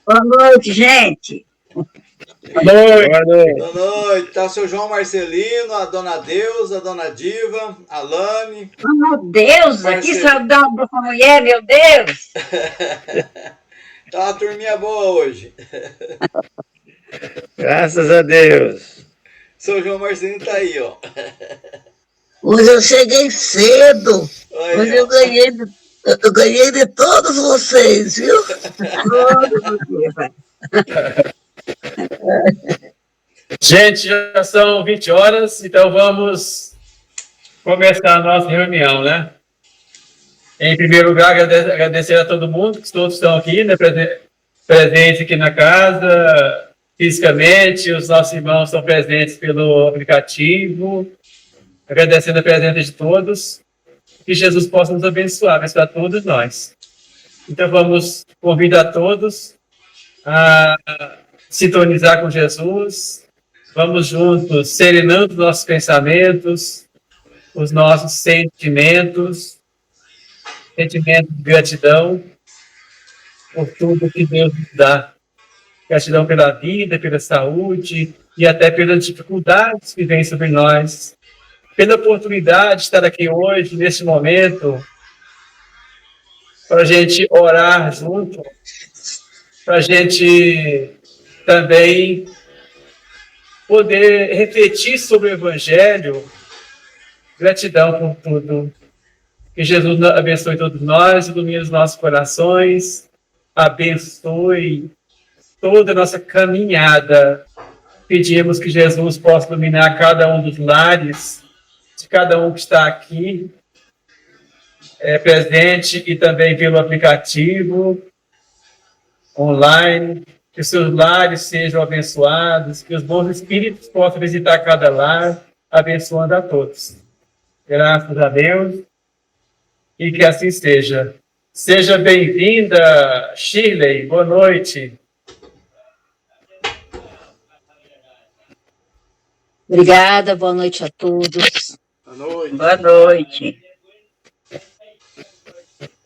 Boa noite, gente. Boa noite. Boa noite. Tá o seu João Marcelino, a dona Deusa, a dona Diva, a Lani. Oh, meu Deus, que saudade dessa mulher, meu Deus. Tá uma turminha boa hoje. Graças a Deus. Seu João Marcelino tá aí, ó. Hoje eu cheguei cedo. Aí, Hoje eu ganhei de todos vocês, viu? Todos vocês. Gente, já são 20 horas, então vamos começar a nossa reunião, né? Em primeiro lugar, agradecer a todo mundo, que todos estão aqui, né, presentes aqui na casa, fisicamente, os nossos irmãos estão presentes pelo aplicativo, agradecendo a presença de todos, que Jesus possa nos abençoar todos nós. Então vamos convidar todos a sintonizar com Jesus, vamos juntos serenando os nossos pensamentos, os nossos sentimentos de gratidão por tudo que Deus nos dá. Gratidão pela vida, pela saúde e até pelas dificuldades que vêm sobre nós. Pela oportunidade de estar aqui hoje, nesse momento, para a gente orar junto, para a gente também poder refletir sobre o Evangelho. Gratidão por tudo. Que Jesus abençoe todos nós, ilumine os nossos corações, abençoe toda a nossa caminhada. Pedimos que Jesus possa iluminar cada um dos lares, de cada um que está aqui, presente e também pelo aplicativo, online, que os seus lares sejam abençoados, que os bons espíritos possam visitar cada lar, abençoando a todos. Graças a Deus. E que assim seja. Seja bem-vinda, Shirley. Boa noite. Obrigada, boa noite a todos. Boa noite. Boa noite.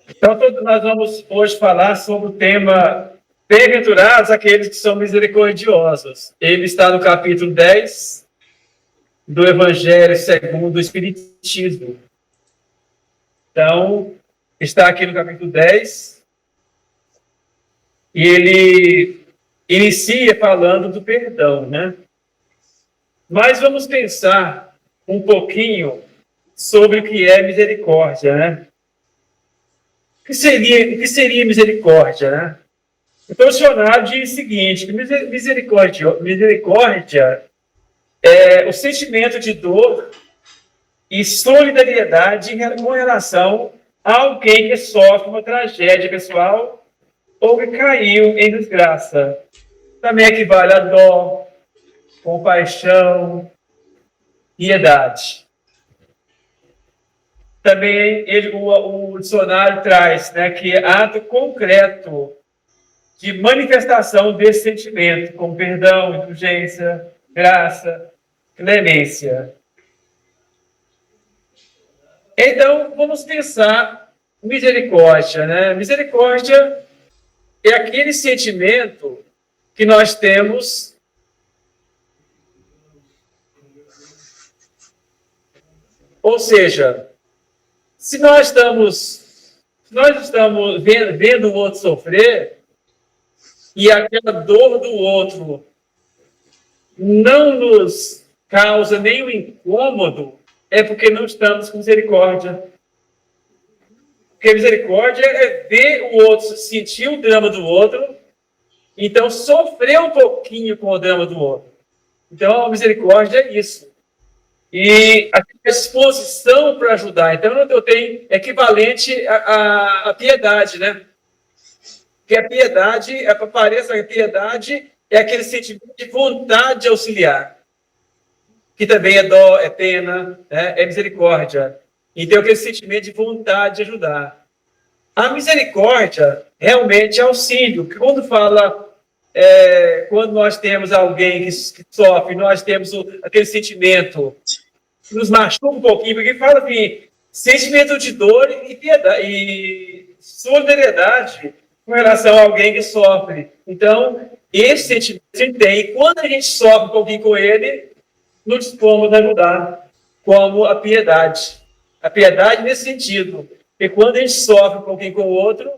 Então, nós vamos hoje falar sobre o tema Bem-aventurados aqueles que são misericordiosos. Ele está no capítulo 10 do Evangelho segundo o Espiritismo. Então, está aqui no capítulo 10, e ele inicia falando do perdão, né? Mas vamos pensar um pouquinho sobre o que é misericórdia, né? O que seria misericórdia, né? Então, o dicionário diz o seguinte, que misericórdia é o sentimento de dor e solidariedade com relação a alguém que sofre uma tragédia pessoal ou que caiu em desgraça. Também equivale a dó, compaixão, piedade. Também o dicionário traz, né, que é ato concreto de manifestação desse sentimento, como perdão, indulgência, graça, clemência. Então, vamos pensar misericórdia, né? Misericórdia é aquele sentimento que nós temos ou seja, se nós estamos vendo o outro sofrer e aquela dor do outro não nos causa nenhum incômodo, é porque não estamos com misericórdia. Porque misericórdia é ver o outro, sentir o drama do outro, então sofrer um pouquinho com o drama do outro. Então, a misericórdia é isso. E a disposição para ajudar. Então, eu tenho equivalente à piedade, né? Que a piedade, parece a piedade é aquele sentimento de vontade de auxiliar. Que também é dó, é pena, né? É misericórdia. Então, aquele sentimento de vontade de ajudar. A misericórdia realmente é auxílio. Que quando fala, quando nós temos alguém que sofre, nós temos aquele sentimento que nos machuca um pouquinho, porque fala assim, sentimento de dor e piedade, e solidariedade com relação a alguém que sofre. Então, esse sentimento a gente tem. E quando a gente sofre um pouquinho com ele, nos dispomos a ajudar, como a piedade. A piedade nesse sentido, que quando a gente sofre um pouquinho com o outro,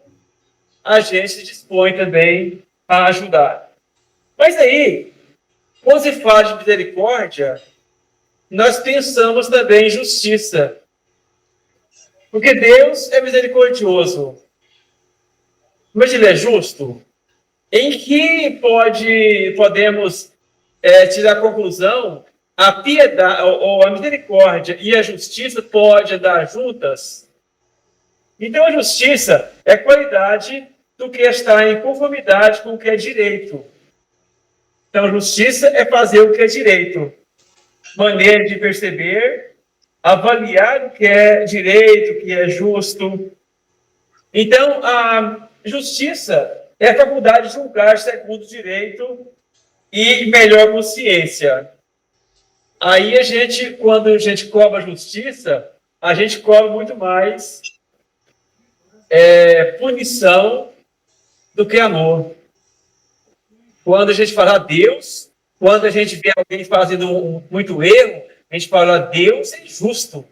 a gente se dispõe também a ajudar. Mas aí, quando se fala de misericórdia, nós pensamos também em justiça. Porque Deus é misericordioso. Mas ele é justo? Em que podemos tirar a conclusão a piedade ou a misericórdia e a justiça podem andar juntas? Então a justiça é a qualidade do que está em conformidade com o que é direito. Então justiça é fazer o que é direito. Maneira de perceber, avaliar o que é direito, o que é justo. Então a justiça é a faculdade de julgar segundo o direito e melhor consciência. Aí quando a gente cobra justiça, a gente cobra muito mais punição do que amor. Quando a gente fala a Deus, quando a gente vê alguém fazendo muito erro, a gente fala, Deus é justo.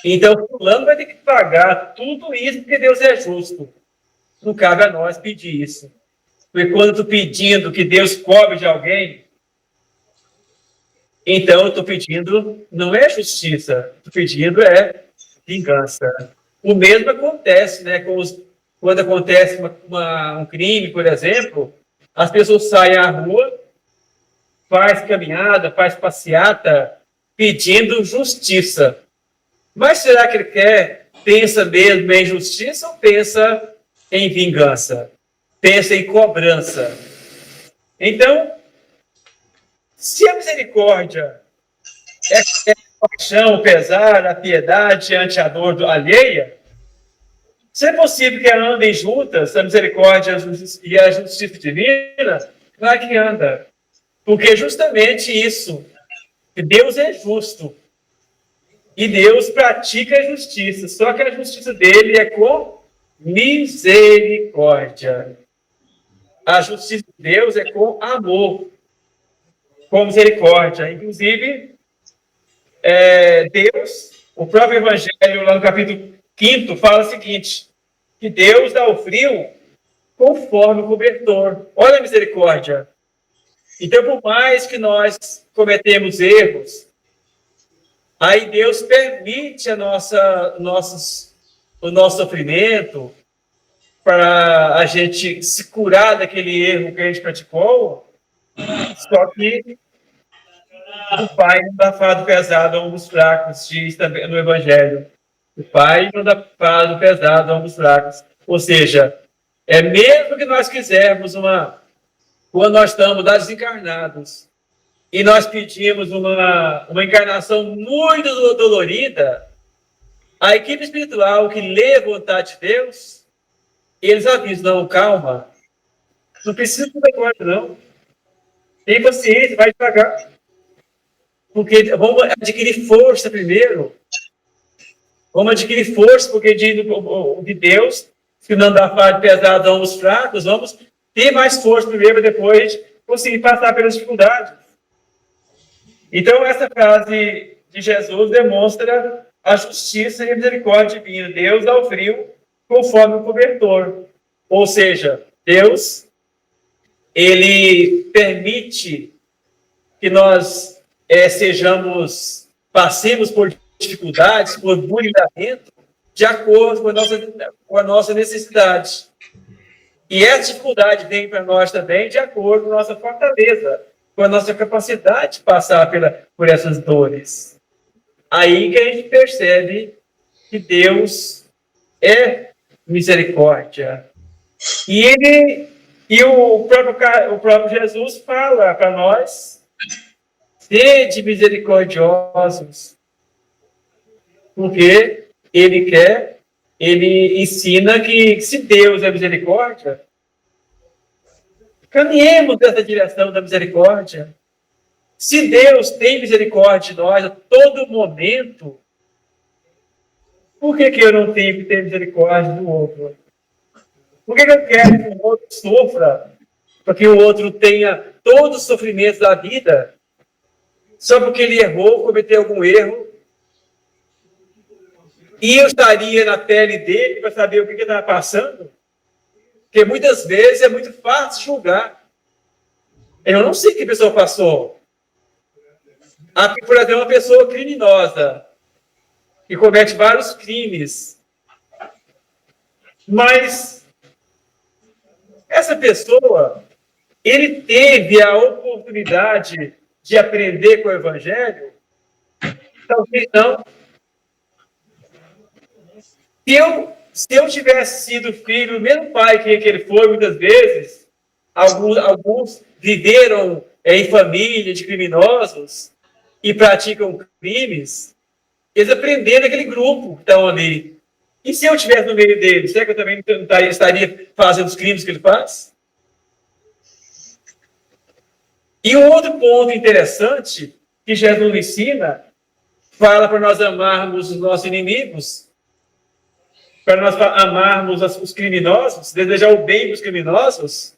Então, fulano vai ter que pagar tudo isso porque Deus é justo. Não cabe a nós pedir isso. Porque quando eu estou pedindo que Deus cobre de alguém, então eu estou pedindo, não é justiça, estou pedindo vingança. O mesmo acontece, né, quando acontece um crime, por exemplo, as pessoas saem à rua, faz caminhada, faz passeata, pedindo justiça. Mas será que ele pensa mesmo em justiça ou pensa em vingança? Pensa em cobrança? Então, se a misericórdia é a paixão, o pesar, a piedade ante a dor alheia, se é possível que andem juntas a misericórdia e a justiça divina, claro que anda. Porque justamente isso, que Deus é justo. E Deus pratica a justiça, só que a justiça dele é com misericórdia. A justiça de Deus é com amor, com misericórdia. Inclusive, Deus, o próprio Evangelho, lá no capítulo 5, fala o seguinte, que Deus dá o frio conforme o cobertor. Olha a misericórdia. Então, por mais que nós cometemos erros, aí Deus permite o nosso sofrimento para a gente se curar daquele erro que a gente praticou, só que o Pai não dá fardo pesado a ombros fracos, diz também no Evangelho. O Pai não dá fardo pesado a ombros fracos. Ou seja, mesmo que nós quisermos quando nós estamos desencarnados, e nós pedimos uma encarnação muito dolorida, a equipe espiritual que lê a vontade de Deus, eles avisam, não, calma, não precisa de agora, não. Tem paciência, vai devagar. Porque vamos adquirir força primeiro. Vamos adquirir força, porque de Deus, se não dá fardo pesado aos fracos, vamos ter mais força primeiro, para depois conseguir passar pelas dificuldades. Então, essa frase de Jesus demonstra a justiça e a misericórdia divina. Deus dá o frio conforme o cobertor. Ou seja, Deus, ele permite que nós passemos por dificuldades, por vulneramento, de acordo com a nossa necessidade. E essa dificuldade vem para nós também de acordo com a nossa fortaleza, com a nossa capacidade de passar por essas dores. Aí que a gente percebe que Deus é misericórdia. E o próprio Jesus fala para nós, sede misericordiosos, porque ele ensina que se Deus é misericórdia, caminhemos nessa direção da misericórdia. Se Deus tem misericórdia de nós a todo momento, por que eu não tenho que ter misericórdia do outro? Por que eu quero que o outro sofra? Para que o outro tenha todos os sofrimentos da vida? Só porque ele errou, cometeu algum erro? E eu estaria na pele dele para saber o que ele estava passando? Porque muitas vezes é muito fácil julgar. Eu não sei o que a pessoa passou. Por exemplo, uma pessoa criminosa, que comete vários crimes. Mas essa pessoa, ele teve a oportunidade de aprender com o Evangelho? Talvez não. Se eu tivesse sido filho do mesmo pai que ele foi, muitas vezes, alguns viveram em família de criminosos e praticam crimes, eles aprenderam naquele grupo que estão ali. E se eu estivesse no meio deles, será que eu também não estaria fazendo os crimes que ele faz? E um outro ponto interessante que Jesus ensina, fala para nós amarmos os nossos inimigos, para nós amarmos os criminosos, desejar o bem para os criminosos,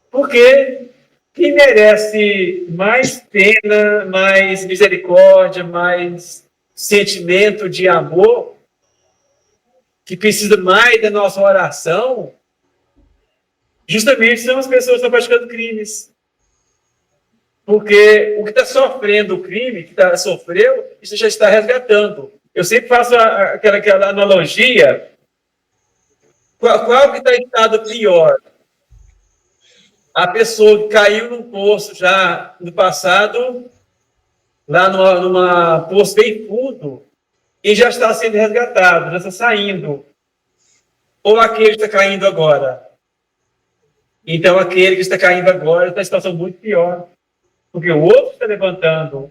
porque quem merece mais pena, mais misericórdia, mais sentimento de amor, que precisa mais da nossa oração, justamente são as pessoas que estão praticando crimes. Porque o que está sofrendo o crime, que sofreu, isso já está resgatando. Eu sempre faço aquela analogia. Qual que está em estado pior? A pessoa que caiu num poço já no passado, lá numa poço bem fundo, e já está sendo resgatado, já está saindo. Ou aquele que está caindo agora. Então, aquele que está caindo agora está em situação muito pior. Porque o outro está levantando.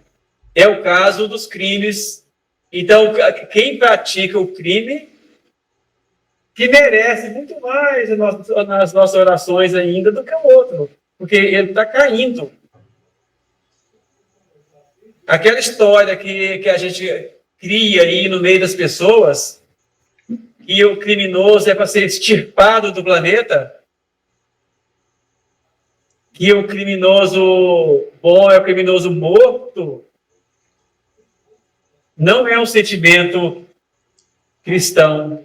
É o caso dos crimes. Então, quem pratica o crime, que merece muito mais nas nossas orações ainda do que o outro. Porque ele está caindo. Aquela história que a gente cria aí no meio das pessoas, que o criminoso é para ser extirpado do planeta, que o criminoso bom é o criminoso morto, não é um sentimento cristão.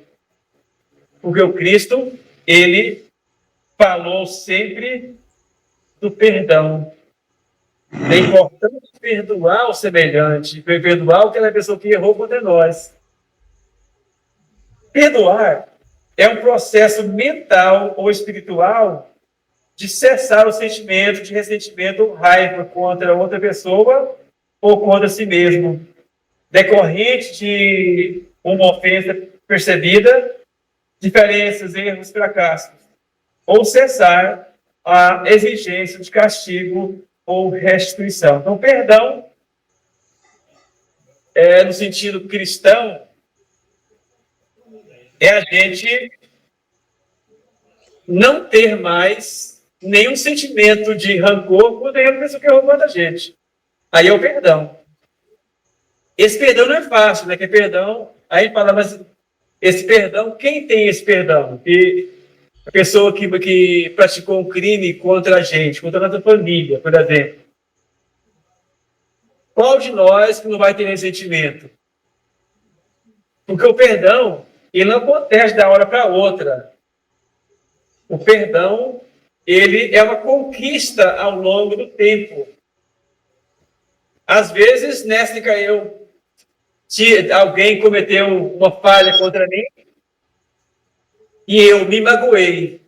Porque o Cristo, ele falou sempre do perdão. É importante perdoar o semelhante, perdoar aquela pessoa que errou contra nós. Perdoar é um processo mental ou espiritual de cessar o sentimento de ressentimento ou raiva contra outra pessoa ou contra si mesmo, decorrente de uma ofensa percebida, diferenças, erros, fracassos, ou cessar a exigência de castigo ou restituição. Então, perdão, no sentido cristão, é a gente não ter mais nenhum sentimento de rancor por nenhuma pessoa que errou contra a gente. Aí é o perdão. Esse perdão não é fácil, né? Que é perdão, aí fala, mas esse perdão, quem tem esse perdão? E a pessoa que praticou um crime contra a gente, contra a nossa família, por exemplo. Qual de nós que não vai ter ressentimento? Porque o perdão, ele não acontece da hora para outra. O perdão, ele é uma conquista ao longo do tempo. Às vezes, se alguém cometeu uma falha contra mim e eu me magoei.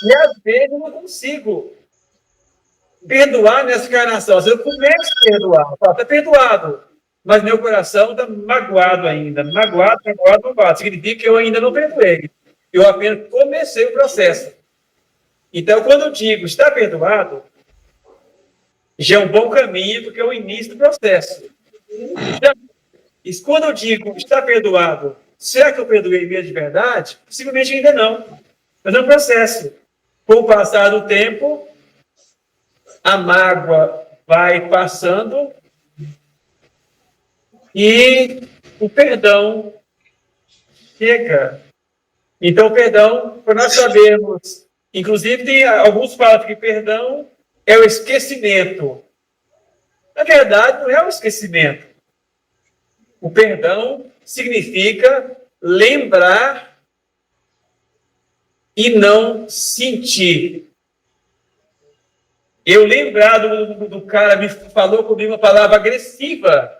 E às vezes eu não consigo perdoar nessa encarnação. Eu começo a perdoar. Está perdoado. Mas meu coração está magoado ainda. Magoado. Significa que eu ainda não perdoei. Eu apenas comecei o processo. Então, quando eu digo está perdoado, já é um bom caminho, porque é o início do processo. E quando eu digo está perdoado, será que eu perdoei mesmo de verdade? Possivelmente ainda não. Mas é um processo. Com o passar do tempo, a mágoa vai passando e o perdão chega. Então, perdão, para nós sabermos, inclusive tem alguns falam que perdão é o esquecimento. Na verdade, não é o esquecimento. O perdão significa lembrar e não sentir. Eu lembrar do cara me falou comigo uma palavra agressiva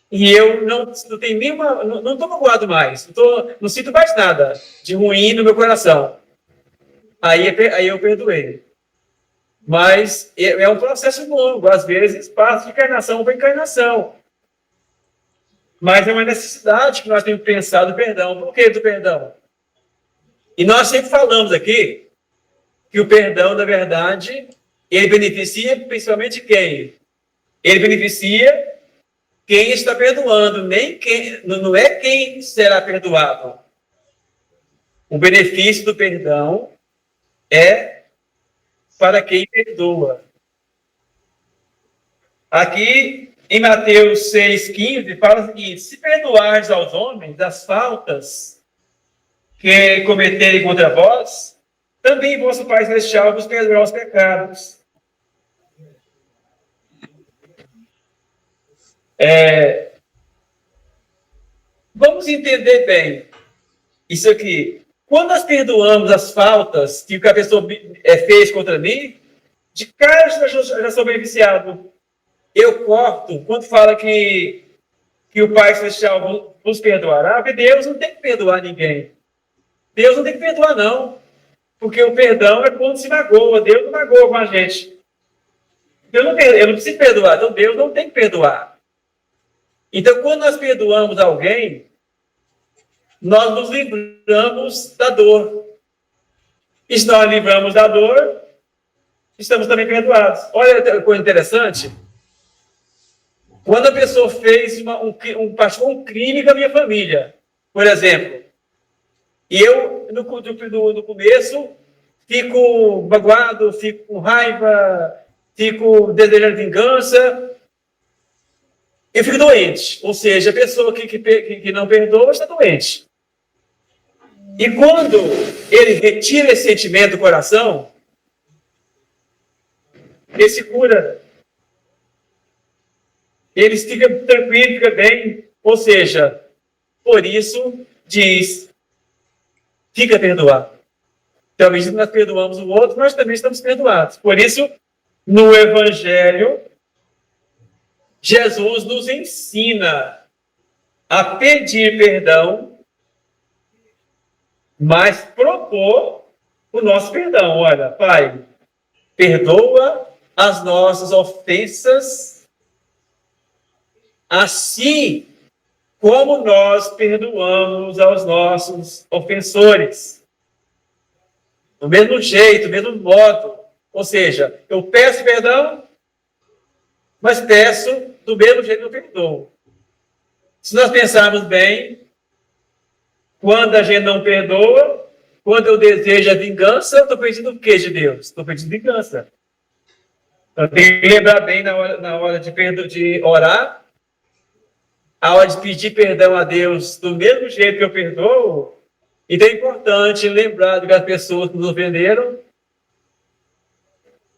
e eu não tenho nenhuma, não estou magoado mais, não sinto mais nada de ruim no meu coração. Aí eu perdoei. Mas é um processo longo, às vezes passa de encarnação para encarnação. Mas é uma necessidade que nós temos pensado do perdão. Por que do perdão? E nós sempre falamos aqui que o perdão, na verdade, ele beneficia principalmente quem? Ele beneficia quem está perdoando, não é quem será perdoado. O benefício do perdão é para quem perdoa. Aqui, em Mateus 6,15, fala o seguinte: se perdoares aos homens as faltas que cometerem contra vós, também vosso Pai Celestial vos perdoará os pecados. Vamos entender bem isso aqui. Quando nós perdoamos as faltas que a pessoa fez contra mim, de cara eu já sou beneficiado. Eu corto, quando fala que o Pai Celestial vos perdoará, porque Deus não tem que perdoar ninguém. Deus não tem que perdoar, não. Porque o perdão é quando se magoa. Deus não magoa com a gente. Eu não preciso perdoar, então Deus não tem que perdoar. Então, quando nós perdoamos alguém, nós nos livramos da dor. E se nós livramos da dor, estamos também perdoados. Olha que coisa interessante. Quando a pessoa fez um crime com a minha família, por exemplo, e eu, no começo, fico magoado, fico com raiva, fico desejando vingança, eu fico doente. Ou seja, a pessoa que não perdoa está doente. E quando ele retira esse sentimento do coração, ele se cura. Ele fica tranquilo, fica bem. Ou seja, por isso diz, fica perdoado. Então, à medida que nós perdoamos o outro, nós também estamos perdoados. Por isso, no Evangelho, Jesus nos ensina a pedir perdão, mas propor o nosso perdão. Olha, Pai, perdoa as nossas ofensas, assim como nós perdoamos aos nossos ofensores. Do mesmo jeito, do mesmo modo. Ou seja, eu peço perdão, mas peço do mesmo jeito que eu perdoo. Se nós pensarmos bem, quando a gente não perdoa, quando eu desejo a vingança, eu estou pedindo o que de Deus? Estou pedindo vingança. Eu tenho que lembrar bem na hora de orar, a hora de pedir perdão a Deus do mesmo jeito que eu perdoo. Então é importante lembrar de que as pessoas nos ofenderam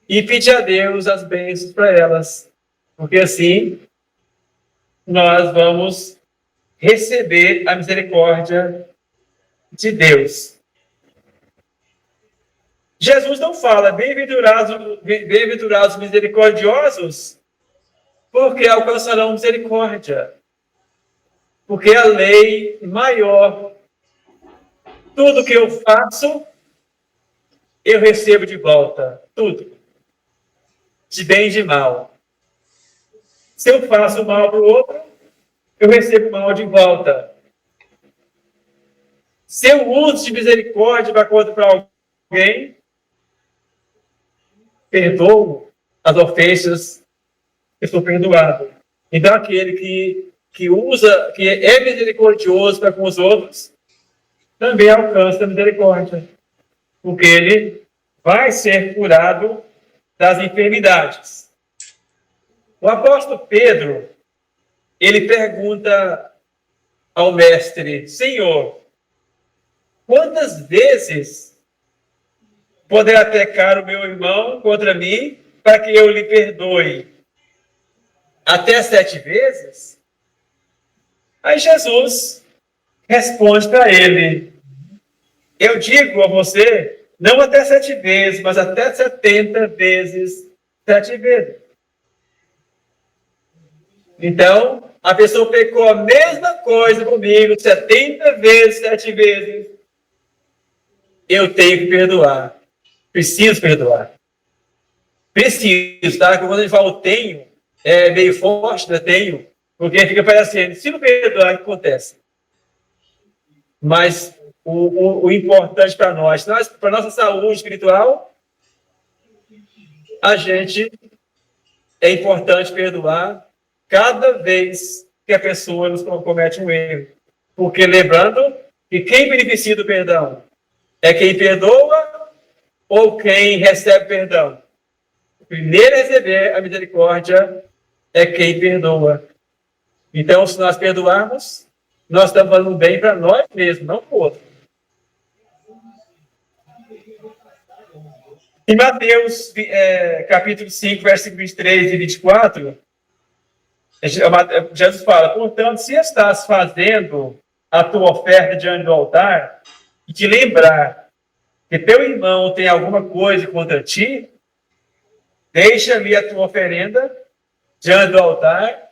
e pedir a Deus as bênçãos para elas. Porque assim nós vamos receber a misericórdia de Deus. Jesus não fala, bem-aventurados misericordiosos, porque alcançarão misericórdia. Porque a lei maior, tudo que eu faço, eu recebo de volta. Tudo. De bem e de mal. Se eu faço mal para o outro, eu recebo mal de volta. Se eu uso de misericórdia para alguém, perdoo as ofensas, eu sou perdoado. Então, aquele que usa, que é misericordioso para com os outros, também alcança a misericórdia. Porque ele vai ser curado das enfermidades. O apóstolo Pedro, ele pergunta ao mestre: Senhor, quantas vezes poderá pecar o meu irmão contra mim para que eu lhe perdoe? Até 7 vezes? Aí Jesus responde para ele: eu digo a você, não até 7 vezes, mas até 70 vezes 7 vezes. Então, a pessoa pecou a mesma coisa comigo 70 vezes, 7 vezes. Eu tenho que perdoar. Preciso perdoar. Preciso, tá? Quando a gente fala eu tenho, é meio forte, né? Tenho, porque fica parecendo, se não perdoar, o que acontece? Mas o importante para nós, para nossa saúde espiritual, a gente é importante perdoar cada vez que a pessoa nos comete um erro. Porque lembrando que quem beneficia do perdão é quem perdoa ou quem recebe perdão. O primeiro a receber a misericórdia é quem perdoa. Então, se nós perdoarmos, nós estamos fazendo bem para nós mesmos, não para o outro. Em Mateus, capítulo 5, versículo 23 e 24, Jesus fala: portanto, se estás fazendo a tua oferta diante do altar e te lembrar que teu irmão tem alguma coisa contra ti, deixa ali a tua oferenda diante do altar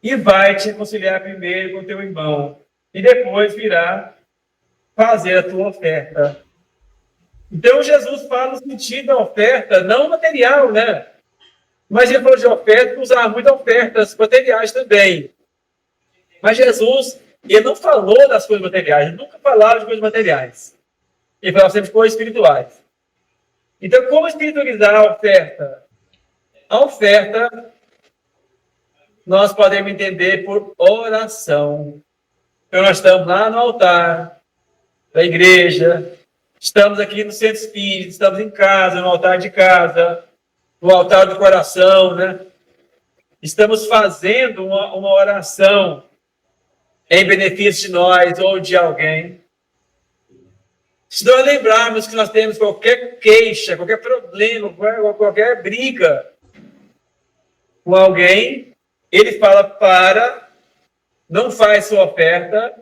e vai te reconciliar primeiro com teu irmão e depois virá fazer a tua oferta. Então, Jesus fala no sentido da oferta, não material, né? Mas ele falou de oferta, usava muitas ofertas materiais também. Mas Jesus, ele não falou das coisas materiais, ele nunca falava de coisas materiais. Ele falava sempre de coisas espirituais. Então, como espiritualizar a oferta? A oferta, nós podemos entender por oração. Então, nós estamos lá no altar da igreja, estamos aqui no centro espírita, estamos em casa, no altar de casa, no altar do coração, né? Estamos fazendo uma oração em benefício de nós ou de alguém. Se nós lembrarmos que nós temos qualquer queixa, qualquer problema, qualquer briga com alguém, ele fala: não faz sua oferta,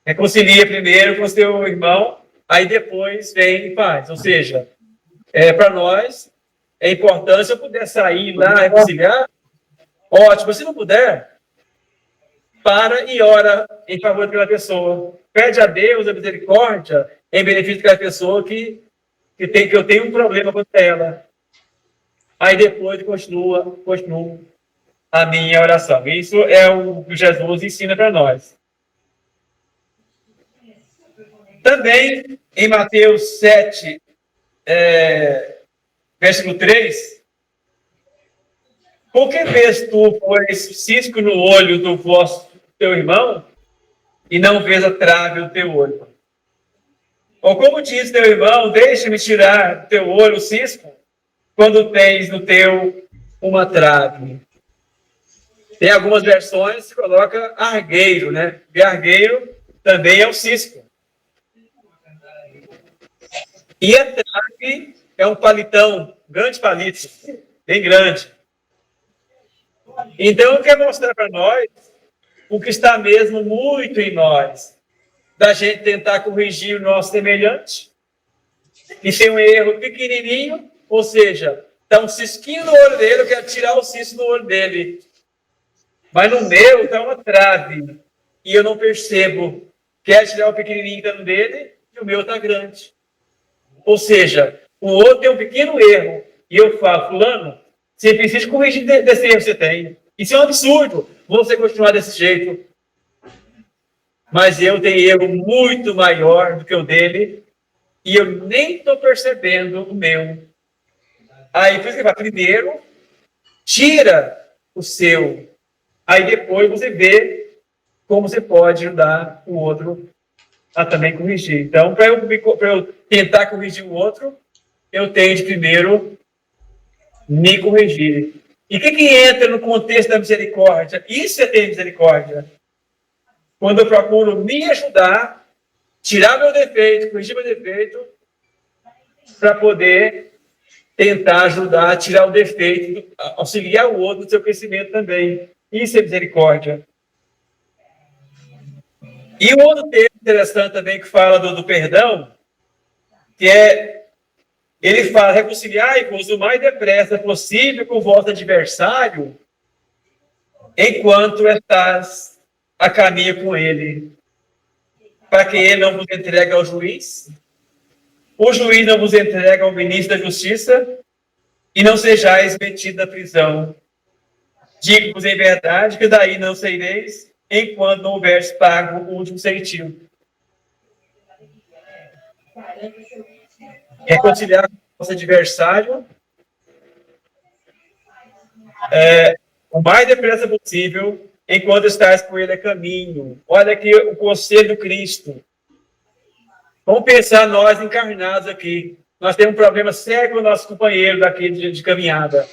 reconcilia primeiro com o seu irmão, aí depois vem e faz. Ou seja, para nós, é importante, se eu puder sair lá, reconciliar, ótimo. Se não puder, para e ora em favor daquela pessoa. Pede a Deus a misericórdia em benefício daquela pessoa que eu tenho um problema com ela. Aí depois continuo a minha oração. Isso é o que Jesus ensina para nós. Também, em Mateus 7, versículo 3, por que vês tu, pois, cisco no olho do teu irmão, e não vês a trave do teu olho? Ou como diz teu irmão, deixa-me tirar do teu olho o cisco, quando tens no teu uma trave? Tem algumas versões que coloca argueiro, né? E argueiro também é o cisco. E a trave é um palitão, grande palito, bem grande. Então, eu quero mostrar para nós o que está mesmo muito em nós, da gente tentar corrigir o nosso semelhante, e tem um erro pequenininho, ou seja, está um cisquinho no olho dele, eu quero tirar o cisco do olho dele. Mas no meu está uma trave, e eu não percebo. Quero tirar o pequenininho que está no dele, e o meu está grande. Ou seja, o outro tem um pequeno erro, e eu falo: fulano, você precisa corrigir desse erro que você tem. Isso é um absurdo, você continuar desse jeito. Mas eu tenho erro muito maior do que o dele, e eu nem estou percebendo o meu. Aí, por isso que ele fala: primeiro, tira o seu. Aí depois você vê como você pode ajudar o outro a também corrigir. Então, para eu tentar corrigir o outro, eu tenho de primeiro me corrigir. E o que entra no contexto da misericórdia? Isso é ter misericórdia. Quando eu procuro me ajudar tirar meu defeito, corrigir meu defeito, para poder tentar ajudar a tirar o defeito, auxiliar o outro no seu crescimento também. Isso é misericórdia. E um outro texto interessante também que fala do perdão, que é, ele fala, reconciliai-vos o mais depressa possível com o vosso adversário, enquanto estás a caminho com ele, para que ele não vos entregue ao juiz, o juiz não vos entregue ao ministro da justiça, e não sejais metidos na prisão. Digo-vos em verdade que daí não saireis, enquanto não houveres pago o último centimo. Reconciliar com o nosso adversário o mais depressa possível, enquanto estás com ele a caminho. Olha aqui o conselho do Cristo. Vamos pensar nós encarnados aqui. Nós temos um problema sério com o nosso companheiro daqui de caminhada.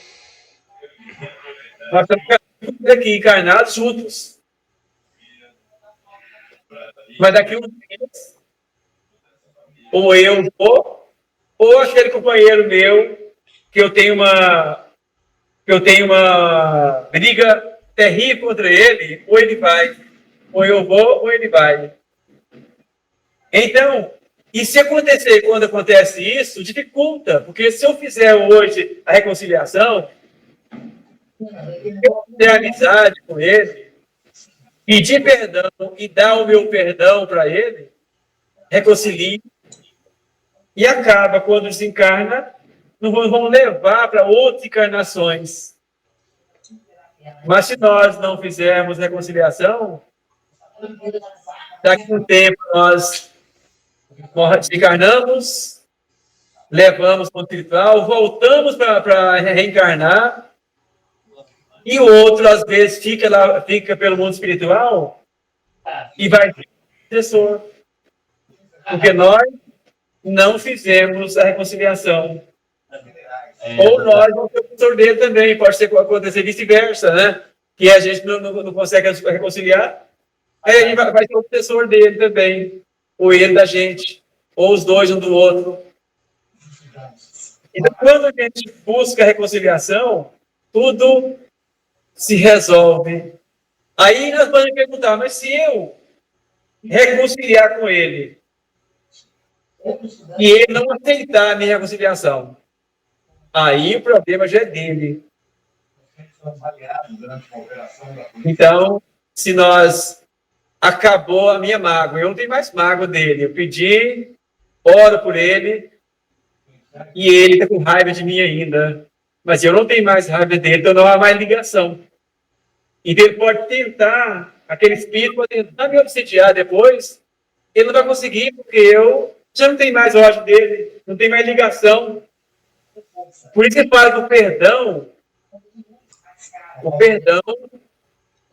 Nós estamos aqui encarnados juntos. Mas daqui uns dias, ou eu vou, ou aquele companheiro meu, que eu tenho uma briga terrível contra ele, ou ele vai. Ou eu vou, ou ele vai. Então, e se acontecer, quando acontece isso, dificulta, porque se eu fizer hoje a reconciliação, eu ter amizade com ele, pedir perdão e dar o meu perdão para ele, reconcilie, e acaba, quando desencarna, não vão levar para outras encarnações. Mas se nós não fizermos reconciliação, daqui a um tempo nós desencarnamos, levamos para o espiritual, voltamos para reencarnar, e o outro, às vezes, fica pelo mundo espiritual e vai ser professor. Porque nós não fizemos a reconciliação. Ou nós vamos ser o professor dele também, pode ser acontecer vice-versa, né? Que a gente não consegue reconciliar, aí a gente vai ser o professor dele também, ou ele da gente, ou os dois um do outro. Então, quando a gente busca a reconciliação, tudo se resolve. Aí nós podemos perguntar, mas se eu reconciliar com ele e ele não aceitar a minha reconciliação, aí o problema já é dele. Então, se nós acabou a minha mágoa, eu não tenho mais mágoa dele, eu pedi, oro por ele, e ele está com raiva de mim ainda, mas eu não tenho mais raiva dele, então não há mais ligação. Então ele pode tentar, aquele espírito pode tentar me obsediar depois, ele não vai conseguir, porque eu já não tenho mais ódio dele, não tenho mais ligação. Por isso que fala que o perdão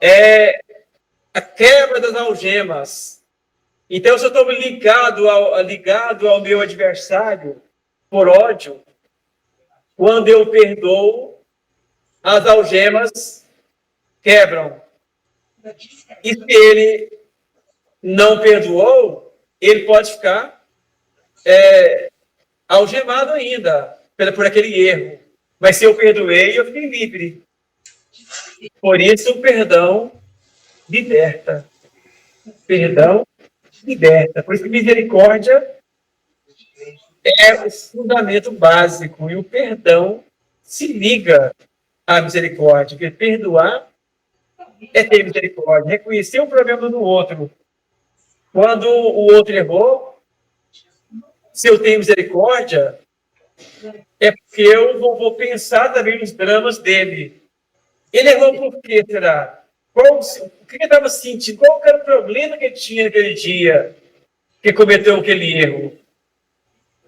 é a quebra das algemas. Então, se eu estou ligado ao meu adversário por ódio, quando eu perdoo, as algemas quebram. E se ele não perdoou, ele pode ficar algemado ainda por aquele erro. Mas se eu perdoei, eu fiquei livre. Por isso, o perdão liberta. Perdão liberta. Por isso que misericórdia é o fundamento básico. E o perdão se liga à misericórdia. Porque perdoar é ter misericórdia. Reconhecer o problema do outro. Quando o outro errou, se eu tenho misericórdia, é porque eu vou pensar também nos dramas dele. Ele errou por quê, será? O que ele estava sentindo? Qual era o problema que ele tinha naquele dia que cometeu aquele erro?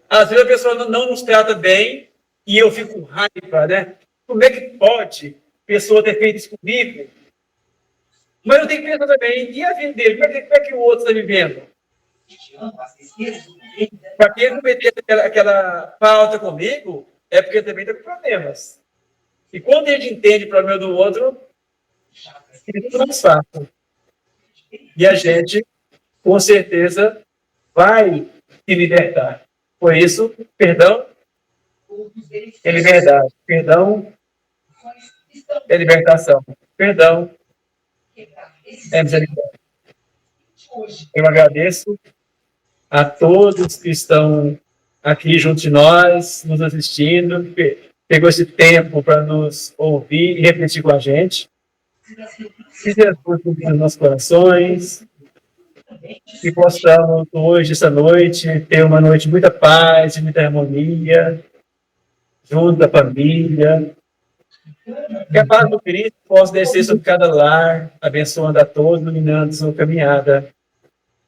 Às vezes a pessoa não nos trata bem e eu fico com raiva, né? Como é que pode a pessoa ter feito isso comigo? Mas eu tenho que pensar também, e a vida dele? Como é que o outro está vivendo? Para quem cometer aquela falta comigo, é porque também está com problemas. E quando a gente entende o problema do outro, é tudo mais fácil. E a gente, com certeza, vai te libertar. Por isso, perdão é liberdade. Perdão é libertação. Perdão é misericórdia. Eu agradeço a todos que estão aqui junto de nós, nos assistindo, pegou esse tempo para nos ouvir e refletir com a gente. Que Jesus nos nossos corações, que possamos hoje, essa noite, ter uma noite de muita paz, de muita harmonia, junto da família. Que a paz do Cristo possa descer sobre cada lar, abençoando a todos, iluminando sua caminhada.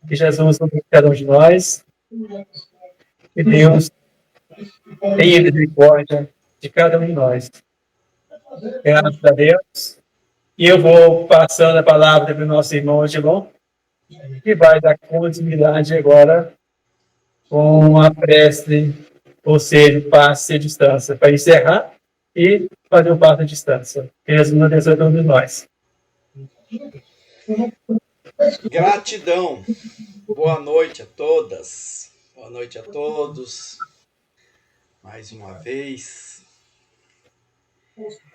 Que Jesus abençoe cada um de nós. Que Deus tenha misericórdia de cada um de nós. Graças a Deus. E eu vou passando a palavra para o nosso irmão Odilon, que vai dar continuidade agora com a prece, ou seja, passe à distância, para encerrar e fazer o passo à distância. Que Jesus abençoe a todos nós. Gratidão. Boa noite a todas. Boa noite a todos. Mais uma vez.